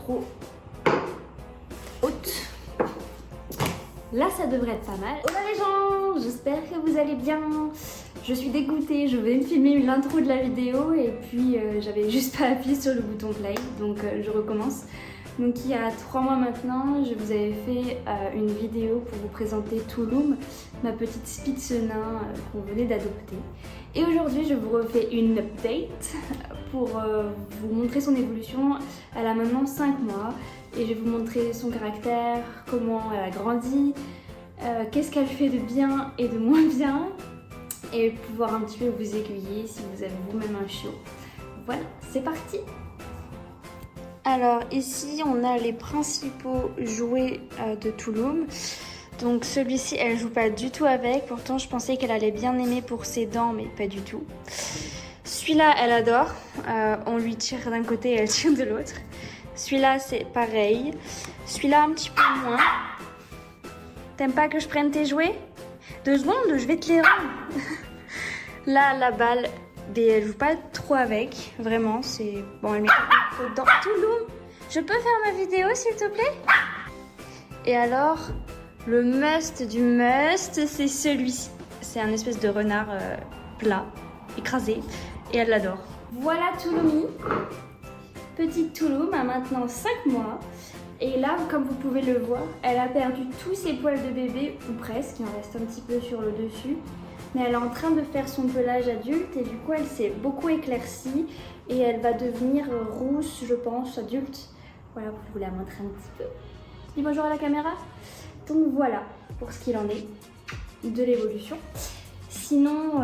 trop haute. Là ça devrait être pas mal. Hola les gens, j'espère que vous allez bien. Je suis dégoûtée, je venais de filmer l'intro de la vidéo et puis j'avais juste pas appuyé sur le bouton play, donc je recommence. Donc il y a 3 mois maintenant, je vous avais fait une vidéo pour vous présenter Touloum, ma petite Spitz nain qu'on venait d'adopter. Et aujourd'hui je vous refais une update pour vous montrer son évolution. Elle a maintenant 5 mois et je vais vous montrer son caractère, comment elle a grandi, qu'est-ce qu'elle fait de bien et de moins bien, et pouvoir un petit peu vous aiguiller si vous avez vous-même un chiot. Voilà, c'est parti! Alors ici on a les principaux jouets de Touloum. Donc celui-ci elle joue pas du tout avec, pourtant je pensais qu'elle allait bien aimer pour ses dents mais pas du tout. Celui-là elle adore, on lui tire d'un côté et elle tire de l'autre. Celui-là c'est pareil, celui-là un petit peu moins. T'aimes pas que je prenne tes jouets? 2 secondes, je vais te les rendre. Là la balle, elle joue pas trop avec, vraiment, c'est... Bon, elle met trop dedans. Touloum, je peux faire ma vidéo s'il te plaît? Et alors, le must du must, c'est celui-ci. C'est un espèce de renard plat, écrasé, et elle l'adore. Voilà Touloumi. Petite Touloum a maintenant 5 mois. Et là, comme vous pouvez le voir, elle a perdu tous ses poils de bébé, ou presque, il en reste un petit peu sur le dessus. Mais elle est en train de faire son pelage adulte et du coup elle s'est beaucoup éclaircie et elle va devenir rousse, je pense, adulte. Voilà, pour vous la montrer un petit peu. Dis bonjour à la caméra. Donc voilà pour ce qu'il en est de l'évolution. Sinon,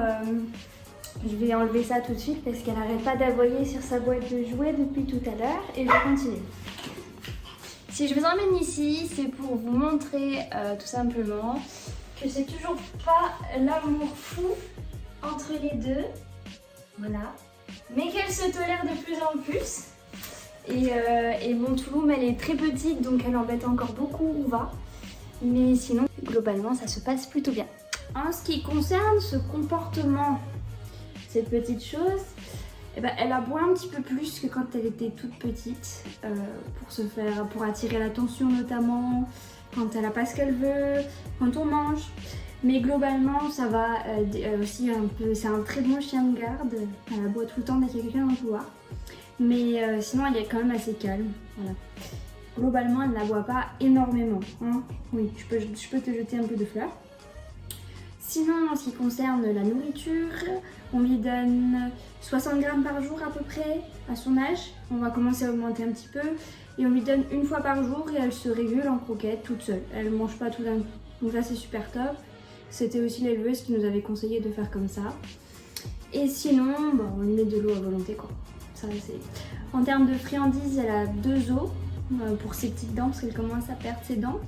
je vais enlever ça tout de suite parce qu'elle n'arrête pas d'aboyer sur sa boîte de jouets depuis tout à l'heure et je vais continuer. Si je vous emmène ici, c'est pour vous montrer tout simplement que c'est toujours pas l'amour fou entre les deux, voilà, mais qu'elle se tolère de plus en plus. Et mon Touloum, elle est très petite, donc elle embête encore beaucoup Ouva, mais sinon, globalement, ça se passe plutôt bien. En ce qui concerne ce comportement, cette petite chose, eh ben, elle aboie un petit peu plus que quand elle était toute petite, pour attirer l'attention notamment, quand elle n'a pas ce qu'elle veut, quand on mange. Mais globalement, ça va aussi un peu. C'est un très bon chien de garde. Elle aboie tout le temps dès qu'il y a quelqu'un dans le couloir. Mais sinon, elle est quand même assez calme. Voilà. Globalement, elle n'aboie pas énormément. Hein. Oui, je peux te jeter un peu de fleurs. Sinon, en ce qui concerne la nourriture, on lui donne 60 grammes par jour à peu près à son âge. On va commencer à augmenter un petit peu. Et on lui donne 1 fois par jour et elle se régule en croquettes toute seule. Elle ne mange pas tout d'un coup. Donc là c'est super top. C'était aussi l'éleveuse qui nous avait conseillé de faire comme ça. Et sinon, bon, on lui met de l'eau à volonté quoi. Ça, en termes de friandises, elle a 2 os pour ses petites dents parce qu'elle commence à perdre ses dents.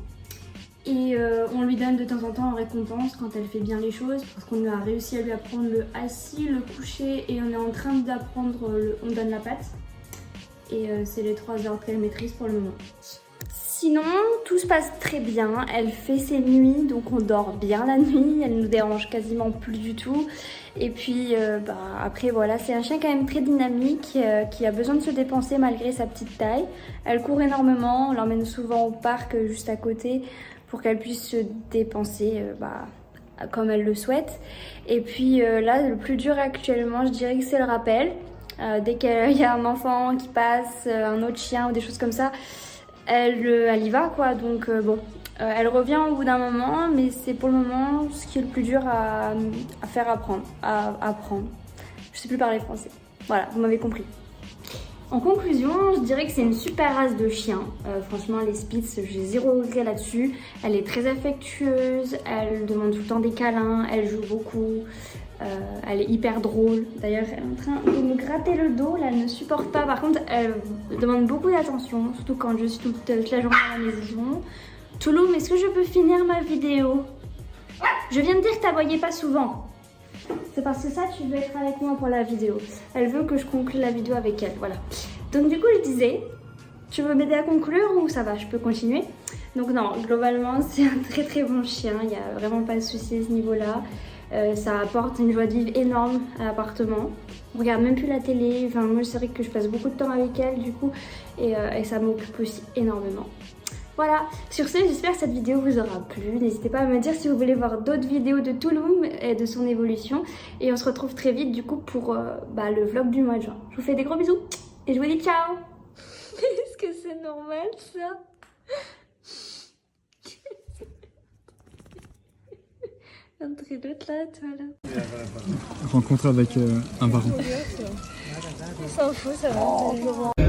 Et on lui donne de temps en temps en récompense quand elle fait bien les choses parce qu'on a réussi à lui apprendre le assis, le coucher et on est en train d'apprendre on donne la patte. Et c'est les 3 ordres qu'elle maîtrise pour le moment. Sinon, tout se passe très bien. Elle fait ses nuits, donc on dort bien la nuit. Elle nous dérange quasiment plus du tout. Et puis, après, voilà, c'est un chien quand même très dynamique qui a besoin de se dépenser malgré sa petite taille. Elle court énormément. On l'emmène souvent au parc juste à côté pour qu'elle puisse se dépenser comme elle le souhaite. Et puis là, le plus dur actuellement, je dirais que c'est le rappel. Dès qu'il y a un enfant qui passe, un autre chien ou des choses comme ça, elle y va quoi. Donc elle revient au bout d'un moment, mais c'est pour le moment ce qui est le plus dur à faire apprendre. Je sais plus parler français. Voilà, vous m'avez compris. En conclusion, je dirais que c'est une super race de chien. Franchement, les Spitz, j'ai 0 regret là-dessus. Elle est très affectueuse, elle demande tout le temps des câlins, elle joue beaucoup. Elle est hyper drôle. D'ailleurs, elle est en train de me gratter le dos. Là, elle ne supporte pas. Par contre, elle demande beaucoup d'attention, surtout quand je suis toute la journée à la maison. Touloum, est-ce que je peux finir ma vidéo? Je viens de dire que t'aboyais pas souvent. C'est parce que ça, tu veux être avec moi pour la vidéo. Elle veut que je conclue la vidéo avec elle, voilà. Donc du coup, je disais, tu veux m'aider à conclure ou ça va, je peux continuer? Donc non, globalement, c'est un très très bon chien. Il n'y a vraiment pas de souci à ce niveau-là. Ça apporte une joie de vivre énorme à l'appartement. on regarde même plus la télé. Enfin moi c'est vrai que je passe beaucoup de temps avec elle du coup et ça m'occupe aussi énormément. Voilà, sur ce j'espère que cette vidéo vous aura plu. N'hésitez pas à me dire si vous voulez voir d'autres vidéos de Tulum et de son évolution. Et on se retrouve très vite du coup pour le vlog du mois de juin. Je vous fais des gros bisous et je vous dis ciao. Est-ce que c'est normal ça? Entrez l'autre là, toi là. Rencontre avec un baron. On s'en fout, ça va.